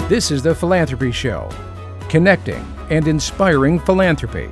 This is the Philanthropy Show, connecting and inspiring philanthropy.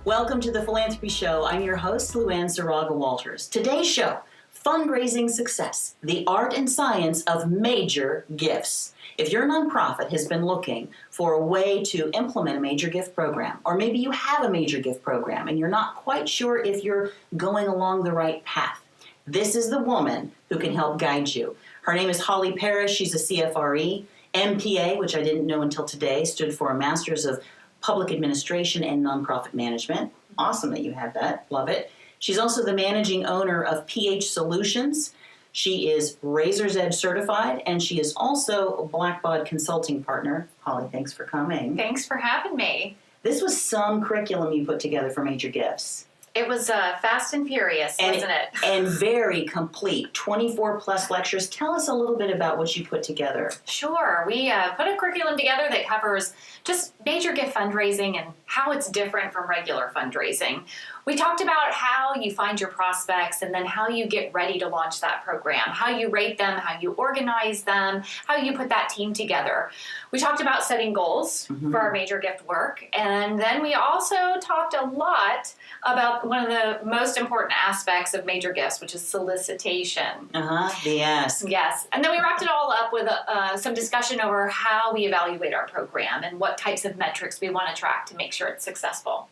Welcome to the Philanthropy Show. I'm your host, Luann Zaraga-Walters. Today's show, Fundraising Success, the art and science of major gifts. If your nonprofit has been looking for a way to implement a major gift program, or maybe you have a major gift program and you're not quite sure if you're going along the right path, this is the woman who can help guide you. Her name is Holly Parrish. She's a CFRE. MPA, which I didn't know until today, stood for a Master's of Public Administration and Nonprofit Management. Awesome that you have that. Love it. She's also the managing owner of PH Solutions. She is Razor's Edge certified, and she is also a Blackbaud consulting partner. Holly, thanks for coming. Thanks for having me. This was some curriculum you put together for major gifts. It was fast and furious, wasn't it? And very complete, 24 plus lectures. Tell us a little bit about what you put together. Sure. We put a curriculum together that covers just major gift fundraising and how it's different from regular fundraising. We talked about how you find your prospects and then how you get ready to launch that program, how you rate them, how you organize them, how you put that team together. We talked about setting goals for our major gift work. And then we also talked a lot about one of the most important aspects of major gifts, which is solicitation. The ask. Yes. And then we wrapped it all up with some discussion over how we evaluate our program and what types of metrics we want to track to make sure it's successful.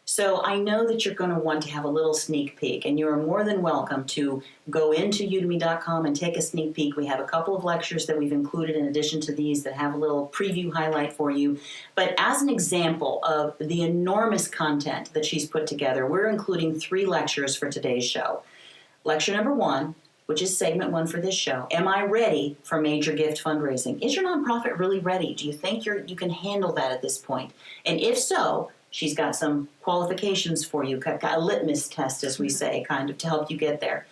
So I know that you're going to want to have a little sneak peek, and you are more than welcome to go into udemy.com and take a sneak peek. We have a couple of lectures that we've included in addition to these that have a little preview highlight for you. But as an example of the enormous content that she's put together, we're including 3 lectures for today's show. Lecture number 1, which is segment 1 for this show. Am I ready for major gift fundraising? Is your nonprofit really ready? Do you think you can handle that at this point? And if so, she's got some qualifications for you, got a litmus test, as we say, kind of to help you get there.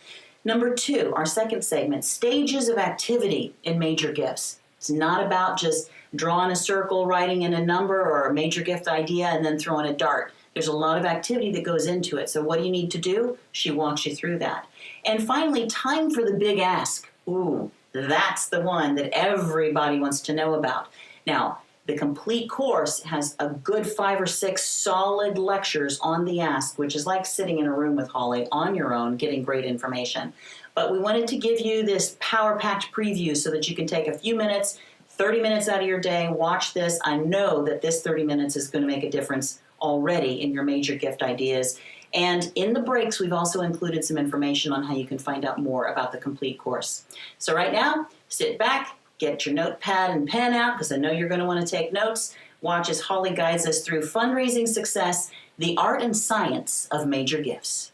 Number 2, our second segment, stages of activity in major gifts. It's not about just drawing a circle, writing in a number or a major gift idea, and then throwing a dart. There's a lot of activity that goes into it. So what do you need to do? She walks you through that. And finally, time for the big ask. Ooh, that's the one that everybody wants to know about. Now, the complete course has a good 5 or 6 solid lectures on the ask, which is like sitting in a room with Holly on your own, getting great information. But we wanted to give you this power-packed preview so that you can take a few minutes, 30 minutes out of your day, watch this. I know that this 30 minutes is going to make a difference already in your major gift ideas. And in the breaks, we've also included some information on how you can find out more about the complete course. So right now, sit back, get your notepad and pen out, because I know you're going to want to take notes. Watch as Holly guides us through Fundraising Success, the art and science of major gifts.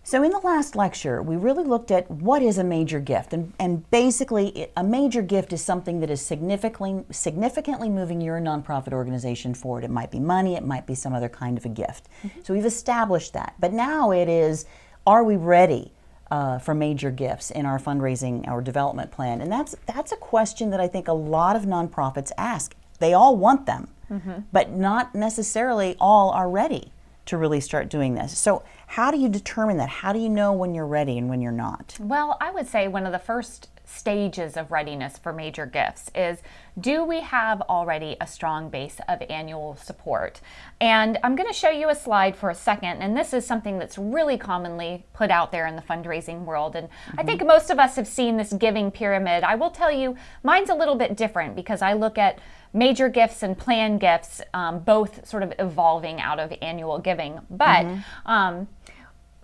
So in the last lecture, we really looked at what is a major gift. And basically, a major gift is something that is significantly moving your nonprofit organization forward. It might be money, it might be some other kind of a gift. So we've established that. But now it is, are we ready for major gifts in our fundraising, our development plan? And that's a question that I think a lot of nonprofits ask. They all want them, but not necessarily all are ready to really start doing this. So how do you determine that? How do you know when you're ready and when you're not? Well, I would say one of the first stages of readiness for major gifts is, do we have already a strong base of annual support? And I'm going to show you a slide for a second, and this is something that's really commonly put out there in the fundraising world, and I think most of us have seen this giving pyramid. I will tell you, mine's a little bit different because I look at major gifts and planned gifts, both sort of evolving out of annual giving, but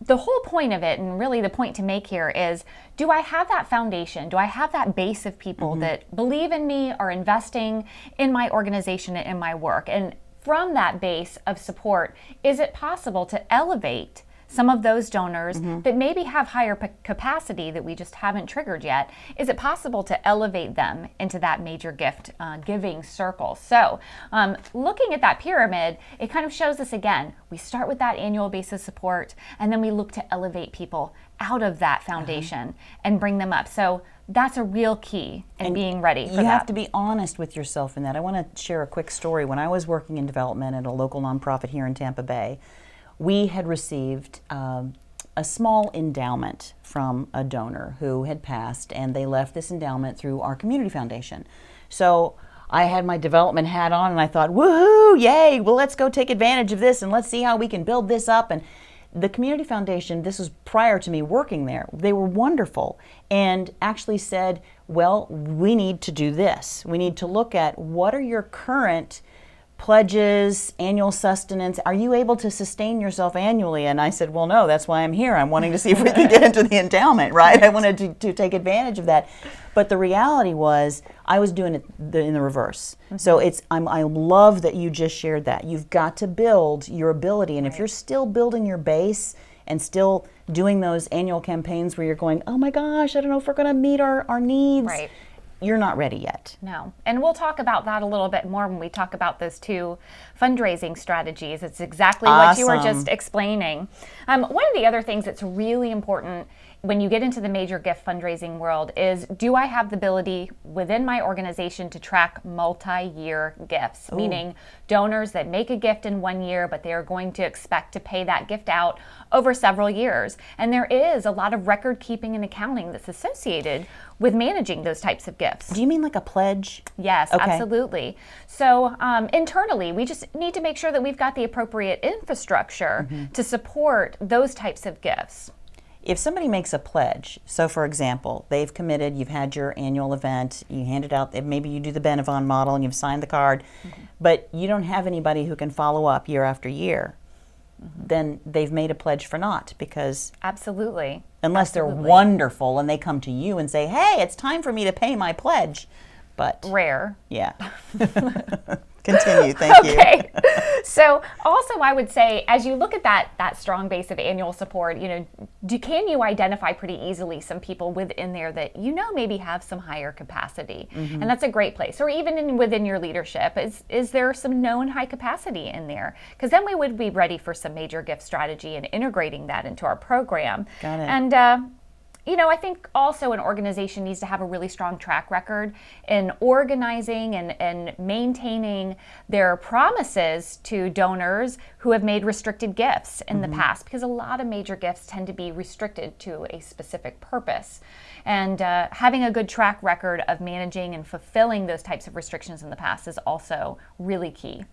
the whole point of it, and really the point to make here, is, do I have that foundation? Do I have that base of people that believe in me, are investing in my organization and in my work? And from that base of support, is it possible to elevate some of those donors that maybe have higher capacity that we just haven't triggered yet? Is it possible to elevate them into that major gift giving circle? So looking at that pyramid, it kind of shows us again, we start with that annual base of support, and then we look to elevate people out of that foundation and bring them up. So that's a real key in being ready for that. You have to be honest with yourself in that. I want to share a quick story. When I was working in development at a local nonprofit here in Tampa Bay, we had received a small endowment from a donor who had passed, and they left this endowment through our community foundation. So I had my development hat on and I thought, woohoo, yay, well, let's go take advantage of this and let's see how we can build this up. And the community foundation, this was prior to me working there, they were wonderful and actually said, well, we need to do this. We need to look at what are your current pledges, annual sustenance. Are you able to sustain yourself annually? And I said, well, no, that's why I'm here. I'm wanting to see if we can get into the endowment, right? I wanted to take advantage of that. But the reality was I was doing it in the reverse. So I love that you just shared that. You've got to build your ability. And if you're still building your base and still doing those annual campaigns where you're going, oh my gosh, I don't know if we're going to meet our needs. Right. You're not ready yet. No. And we'll talk about that a little bit more when we talk about those 2 fundraising strategies. It's exactly what you were just explaining. One of the other things that's really important when you get into the major gift fundraising world is, do I have the ability within my organization to track multi-year gifts? Ooh. Meaning donors that make a gift in 1 year, but they are going to expect to pay that gift out over several years. And there is a lot of record keeping and accounting that's associated with managing those types of gifts. Do you mean like a pledge? Yes, okay. Absolutely. So internally, we just need to make sure that we've got the appropriate infrastructure to support those types of gifts. If somebody makes a pledge, so for example, they've committed, you've had your annual event, you hand it out, maybe you do the Benevon model and you've signed the card, but you don't have anybody who can follow up year after year, then they've made a pledge for naught, because Absolutely. Unless they're wonderful and they come to you and say, hey, it's time for me to pay my pledge. But rare. Yeah. Continue, thank you. Okay. So also I would say, as you look at that strong base of annual support, can you identify pretty easily some people within there that maybe have some higher capacity? And that's a great place. Or even within your leadership, is there some known high capacity in there? Because then we would be ready for some major gift strategy and integrating that into our program. Got it. And I think also an organization needs to have a really strong track record in organizing and maintaining their promises to donors who have made restricted gifts in the past, because a lot of major gifts tend to be restricted to a specific purpose. And having a good track record of managing and fulfilling those types of restrictions in the past is also really key.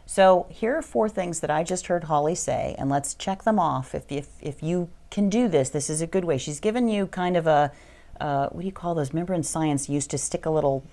So here are 4 things that I just heard Holly say, and let's check them off. If you can do this is a good way. She's given you kind of a, what do you call those? Remember in science you used to stick a little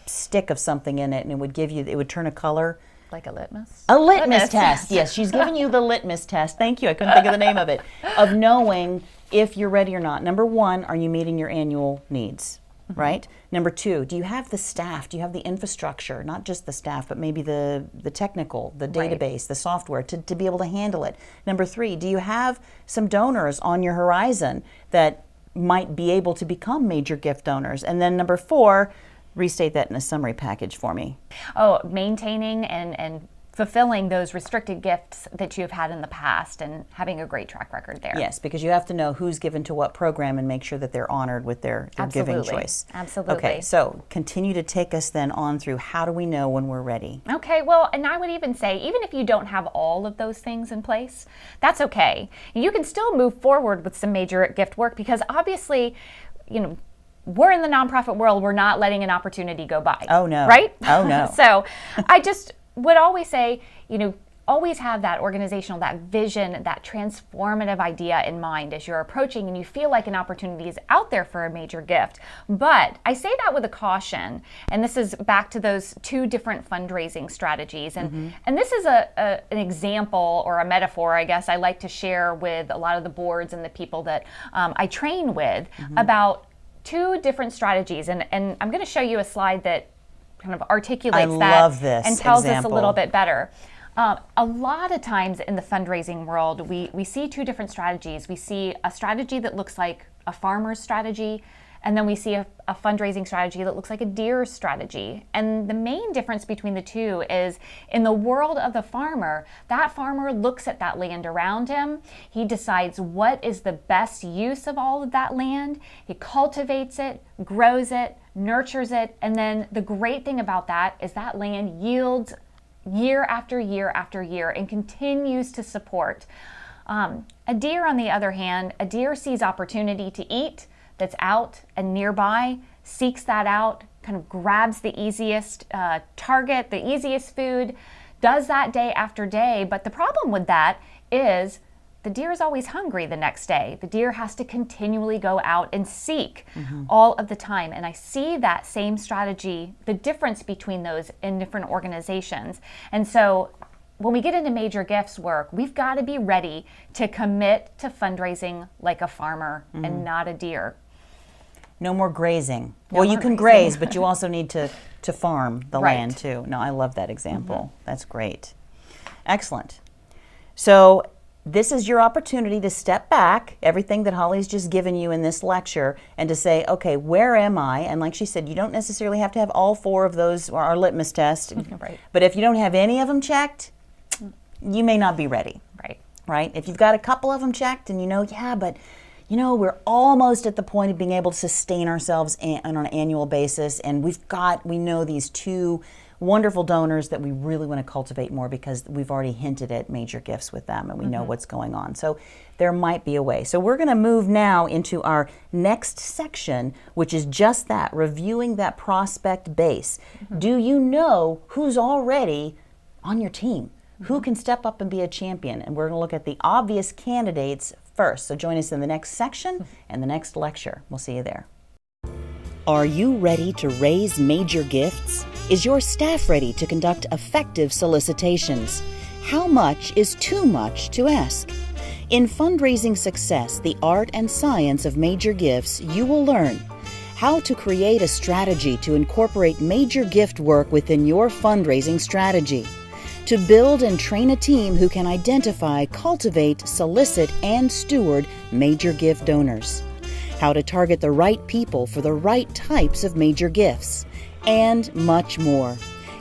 stick of something in it and it would turn a color? Like a litmus? A litmus test, yes. She's given you the litmus test. Thank you, I couldn't think of the name of it. Of knowing if you're ready or not. Number 1, are you meeting your annual needs? Right? Number 2, do you have the staff? Do you have the infrastructure? Not just the staff, but maybe the technical, the database, the software to be able to handle it. Number 3, do you have some donors on your horizon that might be able to become major gift donors? And then number 4, restate that in a summary package for me. Oh, maintaining and fulfilling those restricted gifts that you've had in the past and having a great track record there. Yes, because you have to know who's given to what program and make sure that they're honored with their giving choice. Absolutely. Okay, so continue to take us then on through how do we know when we're ready? Okay, well, and I would even say, even if you don't have all of those things in place, that's okay. You can still move forward with some major gift work, because obviously, we're in the nonprofit world, we're not letting an opportunity go by. Oh no. Right? Oh no. So I just would always say, always have that organizational, that vision, that transformative idea in mind as you're approaching and you feel like an opportunity is out there for a major gift. But I say that with a caution, and this is back to those 2 different fundraising strategies. And this is an example or a metaphor, I guess, I like to share with a lot of the boards and the people that I train with about 2 different strategies. And I'm going to show you a slide that kind of articulates that and tells us a little bit better. A lot of times in the fundraising world, we see 2 different strategies. We see a strategy that looks like a farmer's strategy, and then we see a fundraising strategy that looks like a deer's strategy. And the main difference between the 2 is, in the world of the farmer, that farmer looks at that land around him. He decides what is the best use of all of that land. He cultivates it, grows it, nurtures it, and then the great thing about that is that land yields year after year after year and continues to support A deer, on the other hand, a deer sees opportunity to eat that's out and nearby, seeks that out, kind of grabs the easiest target, the easiest food, does that day after day. But the problem with that is the deer is always hungry the next day. The deer has to continually go out and seek all of the time. And I see that same strategy, the difference between those in different organizations. And so when we get into major gifts work, we've got to be ready to commit to fundraising like a farmer and not a deer. No more grazing. No Well, you more can grazing. graze, but you also need to farm the Right. land too. No, I love that example. That's great. Excellent. So this is your opportunity to step back, everything that Holly's just given you in this lecture, and to say, okay, where am I? And like she said, you don't necessarily have to have all 4 of those, or our litmus test. Right. But if you don't have any of them checked, you may not be ready. Right. Right? If you've got a couple of them checked and you know, yeah, but you know, we're almost at the point of being able to sustain ourselves on an annual basis, and we know these 2 wonderful donors that we really want to cultivate more because we've already hinted at major gifts with them and we know what's going on. So there might be a way. So we're going to move now into our next section, which is just that, reviewing that prospect base. Do you know who's already on your team? Who can step up and be a champion? And we're going to look at the obvious candidates first. So join us in the next section and the next lecture. We'll see you there. Are you ready to raise major gifts? Is your staff ready to conduct effective solicitations? How much is too much to ask? In Fundraising Success, the art and science of major gifts, you will learn how to create a strategy to incorporate major gift work within your fundraising strategy, to build and train a team who can identify, cultivate, solicit, and steward major gift donors, how to target the right people for the right types of major gifts, and much more.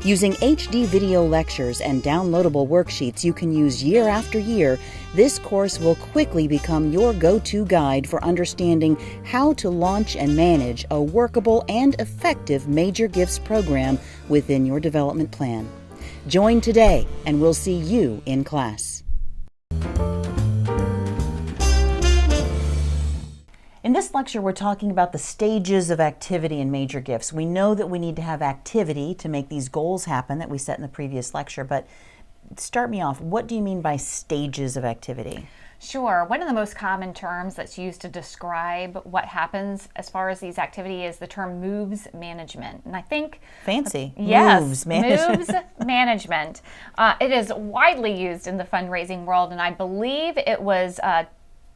Using HD video lectures and downloadable worksheets you can use year after year, this course will quickly become your go-to guide for understanding how to launch and manage a workable and effective major gifts program within your development plan. Join today, and we'll see you in class. In this lecture, we're talking about the stages of activity in major gifts. We know that we need to have activity to make these goals happen that we set in the previous lecture, but start me off. What do you mean by stages of activity? Sure. One of the most common terms that's used to describe what happens as far as these activity is the term moves management. And I think Fancy. yes, Moves management. moves management. It is widely used in the fundraising world, and I believe it was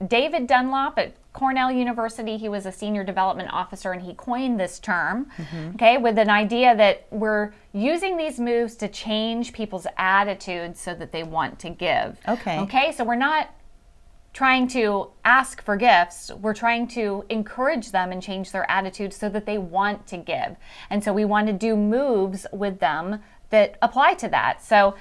David Dunlop at Cornell University. He was a senior development officer, and he coined this term, okay, with an idea that we're using these moves to change people's attitudes so that they want to give. Okay, so we're not trying to ask for gifts, we're trying to encourage them and change their attitudes so that they want to give. And so we want to do moves with them that apply to that. So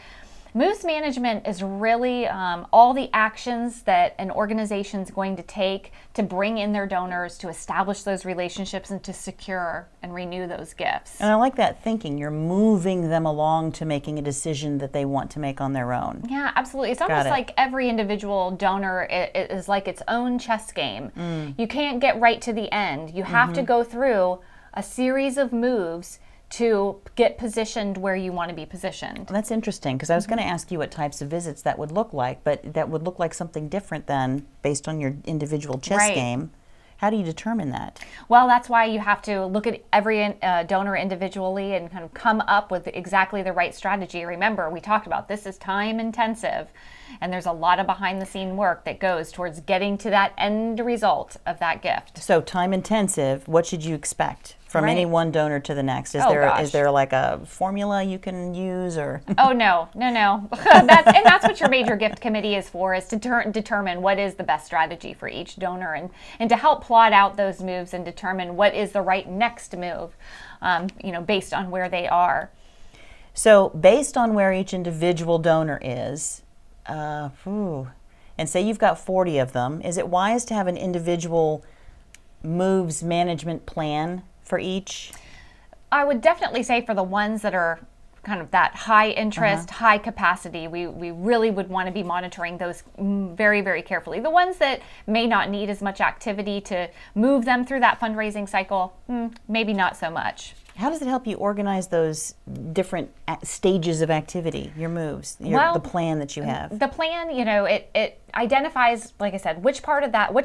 moves management is really all the actions that an organization is going to take to bring in their donors, to establish those relationships, and to secure and renew those gifts. And I like that thinking. You're moving them along to making a decision that they want to make on their own. Yeah, absolutely. It's almost like every individual donor is like its own chess game. You can't get right to the end. You have to go through a series of moves to get positioned where you want to be positioned. Well, that's interesting, because I was going to ask you what types of visits that would look like, but that would look like something different than based on your individual chess game. How do you determine that? Well, that's why you have to look at every donor individually and kind of come up with exactly the right strategy. Remember, we talked about this is time intensive, and there's a lot of behind the scene work that goes towards getting to that end result of that gift. So time intensive, what should you expect from any one donor to the next? Is there like a formula you can use, or? Oh, no. That's what your major gift committee is for, is to determine what is the best strategy for each donor, and to help plot out those moves and determine what is the right next move, based on where they are. So based on where each individual donor is, and say you've got 40 of them, is it wise to have an individual moves management plan for each? I would definitely say for the ones that are kind of that high interest, high capacity, we really would want to be monitoring those very, very carefully. The ones that may not need as much activity to move them through that fundraising cycle, maybe not so much. How does it help you organize those different stages of activity, your moves, the plan that you have? The plan, it identifies, like I said, which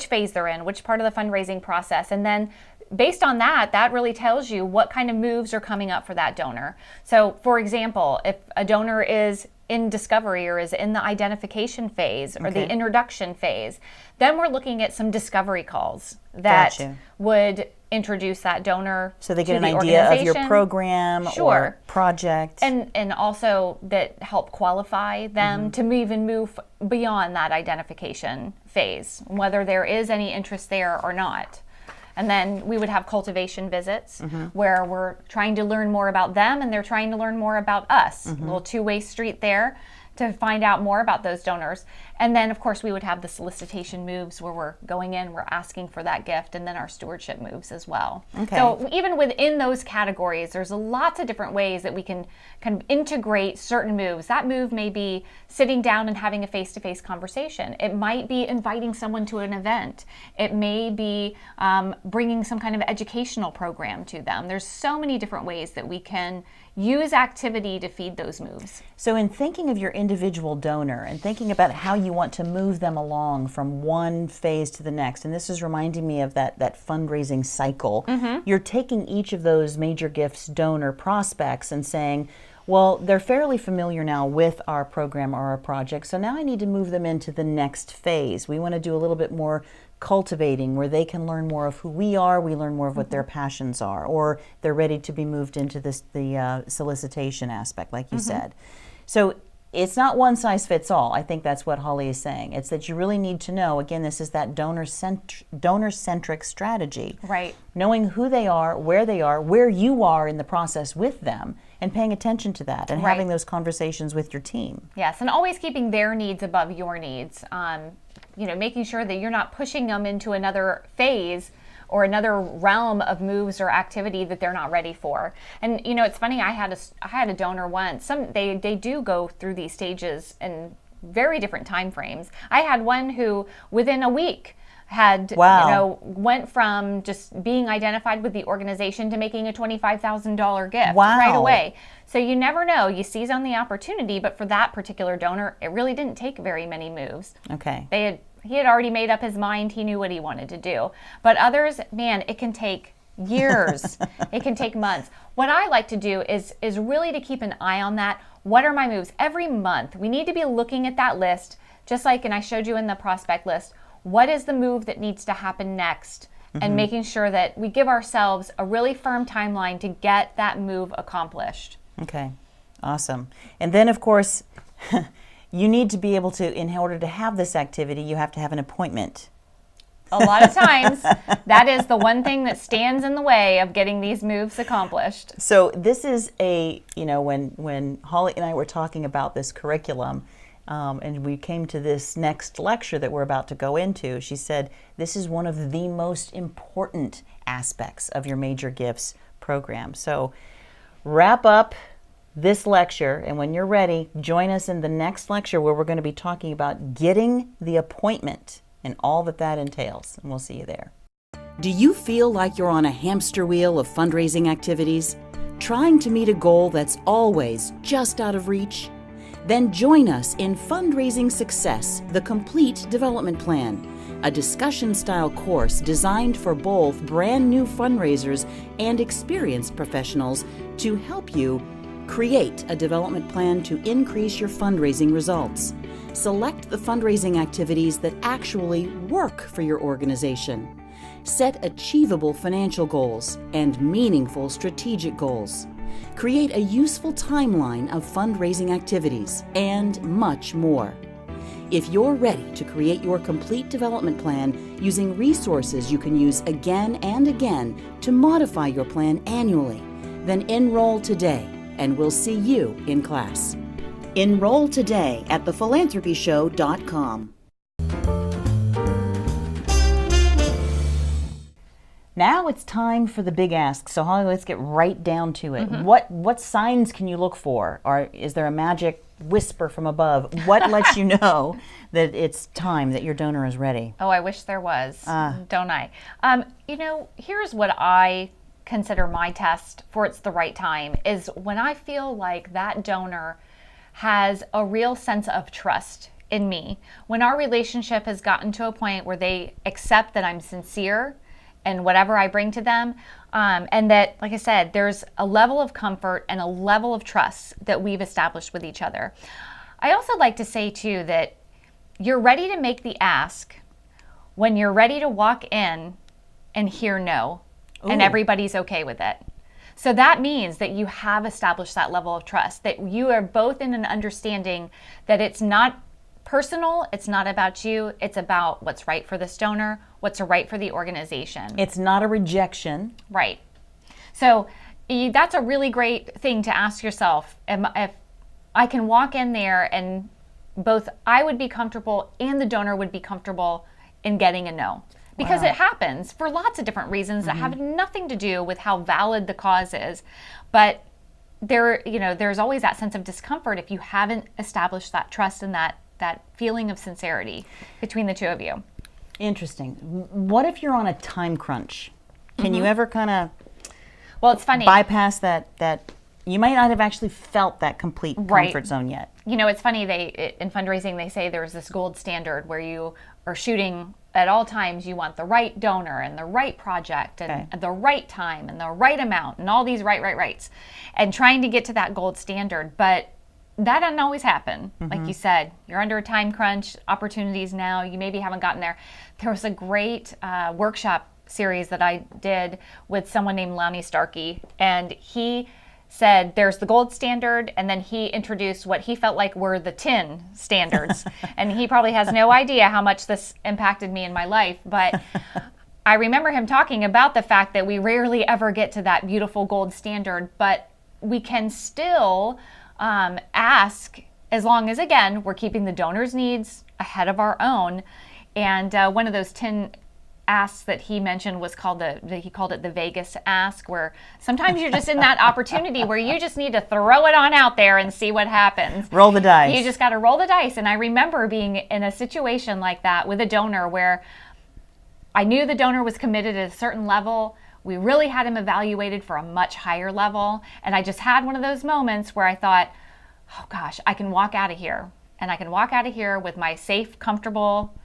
phase they're in, which part of the fundraising process, and then based on that really tells you what kind of moves are coming up for that donor. So, for example, if a donor is in discovery or is in the identification phase or the introduction phase, then we're looking at some discovery calls that would introduce that donor so they get to an the idea of your program or project. And also that help qualify them to even move beyond that identification phase, whether there is any interest there or not. And then we would have cultivation visits where we're trying to learn more about them and they're trying to learn more about us. A little two-way street there to find out more about those donors. And then, of course, we would have the solicitation moves where we're going in, we're asking for that gift, and then our stewardship moves as well. So even within those categories, there's lots of different ways that we can kind of integrate certain moves. That move may be sitting down and having a face-to-face conversation. It might be inviting someone to an event. It may be bringing some kind of educational program to them. There's so many different ways that we can use activity to feed those moves. So in thinking of your individual donor and thinking about how you want to move them along from one phase to the next, and this is reminding me of that fundraising cycle, you're taking each of those major gifts donor prospects and saying, well, they're fairly familiar now with our program or our project, so now I need to move them into the next phase. We want to do a little bit more cultivating where they can learn more of who we are, we learn more of what their passions are, or they're ready to be moved into the solicitation aspect, like you said. So it's not one size fits all. I think that's what Holly is saying. It's that you really need to know, again, this is that donor-centric strategy. Right. Knowing who they are, where you are in the process with them, and paying attention to that and having those conversations with your team. Yes, and always keeping their needs above your needs. Making sure that you're not pushing them into another phase or another realm of moves or activity that they're not ready for. And it's funny, I had a donor once. They do go through these stages in very different time frames. I had one who within a week had went from just being identified with the organization to making a $25,000 gift right away. So you never know. You seize on the opportunity, but for that particular donor, it really didn't take very many moves. Okay. He had already made up his mind. He knew what he wanted to do. But others, man, it can take years. It can take months. What I like to do is really to keep an eye on that. What are my moves? Every month, we need to be looking at that list, just like, and I showed you in the prospect list, what is the move that needs to happen next? And making sure that we give ourselves a really firm timeline to get that move accomplished. Okay, awesome. And then, of course, you need to be able to, in order to have this activity, you have to have an appointment. A lot of times, that is the one thing that stands in the way of getting these moves accomplished. So this is when Holly and I were talking about this curriculum, and we came to this next lecture that we're about to go into, she said, this is one of the most important aspects of your major gifts program. So wrap up this lecture, and when you're ready, join us in the next lecture where we're going to be talking about getting the appointment and all that entails, and we'll see you there. Do you feel like you're on a hamster wheel of fundraising activities, trying to meet a goal that's always just out of reach? Then join us in Fundraising Success, the Complete Development Plan, a discussion-style course designed for both brand new fundraisers and experienced professionals to help you create a development plan to increase your fundraising results. Select the fundraising activities that actually work for your organization. Set achievable financial goals and meaningful strategic goals. Create a useful timeline of fundraising activities, and much more. If you're ready to create your complete development plan using resources you can use again and again to modify your plan annually, then enroll today, and we'll see you in class. Enroll today at thephilanthropyshow.com. Now it's time for the big ask. So Holly, let's get right down to it. What signs can you look for? Or is there a magic whisper from above? What lets you know that it's time, that your donor is ready? Oh, I wish there was, don't I? Here's what I consider my test for it's the right time, is when I feel like that donor has a real sense of trust in me. When our relationship has gotten to a point where they accept that I'm sincere and whatever I bring to them, and that, like I said, there's a level of comfort and a level of trust that we've established with each other. I also like to say too that you're ready to make the ask when you're ready to walk in and hear no, and everybody's okay with it. So that means that you have established that level of trust, that you are both in an understanding that it's not personal, it's not about you, it's about what's right for this donor, what's right for the organization. It's not a rejection. Right. So that's a really great thing to ask yourself. If I can walk in there and both I would be comfortable and the donor would be comfortable in getting a no. Because it happens for lots of different reasons that have nothing to do with how valid the cause is. But there's always that sense of discomfort if you haven't established that trust and that feeling of sincerity between the two of you. Interesting. What if you're on a time crunch? Can you ever kind of it's funny. bypass that you might not have actually felt that complete comfort zone yet? It's funny, in fundraising they say there's this gold standard where you are shooting at all times. You want the right donor and the right project and the right time and the right amount and all these rights, and trying to get to that gold standard. But that doesn't always happen. Like you said, you're under a time crunch, opportunities now, you maybe haven't gotten there. There was a great workshop series that I did with someone named Lonnie Starkey, and he said there's the gold standard, and then he introduced what he felt like were the 10 standards. And he probably has no idea how much this impacted me in my life, but I remember him talking about the fact that we rarely ever get to that beautiful gold standard, but we can still ask, as long as, again, we're keeping the donor's needs ahead of our own. And one of those 10 asks that he mentioned was he called it the Vegas ask, where sometimes you're just in that opportunity where you just need to throw it on out there and see what happens. Roll the dice. You just got to roll the dice. And I remember being in a situation like that with a donor where I knew the donor was committed at a certain level. We really had him evaluated for a much higher level. And I just had one of those moments where I thought, oh gosh, I can walk out of here. And I can walk out of here with my safe, comfortable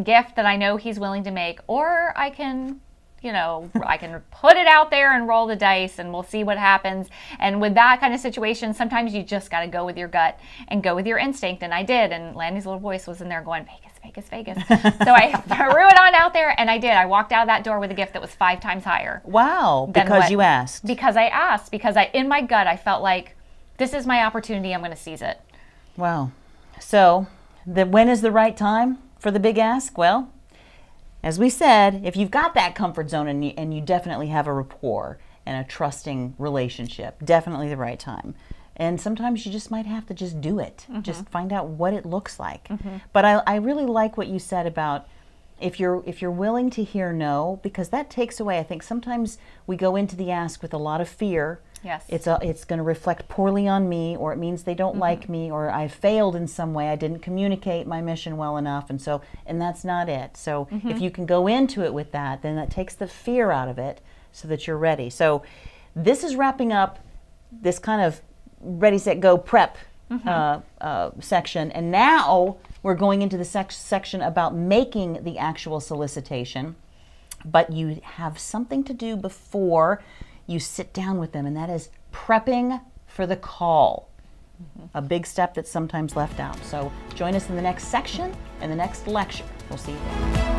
gift that I know he's willing to make, or I can, I can put it out there and roll the dice and we'll see what happens. And with that kind of situation, sometimes you just got to go with your gut and go with your instinct. And I did. And Landy's little voice was in there going, Vegas, Vegas. So I threw it on out there, and I did. I walked out of that door with a gift that was 5 times higher. Wow, because you asked. Because I asked, because in my gut, I felt like this is my opportunity. I'm going to seize it. Wow. So when is the right time for the big ask? Well, as we said, if you've got that comfort zone and you definitely have a rapport and a trusting relationship, definitely the right time. And sometimes you just might have to just do it. Just find out what it looks like. But I really like what you said about if you're willing to hear no, because that takes away, I think sometimes we go into the ask with a lot of fear. Yes. It's going to reflect poorly on me, or it means they don't like me, or I failed in some way. I didn't communicate my mission well enough, and that's not it. So if you can go into it with that, then that takes the fear out of it so that you're ready. So this is wrapping up this kind of ready, set, go prep section, and now we're going into the section about making the actual solicitation. But you have something to do before you sit down with them, and that is prepping for the call. A big step that's sometimes left out. So join us in the next section and the next lecture. We'll see you then.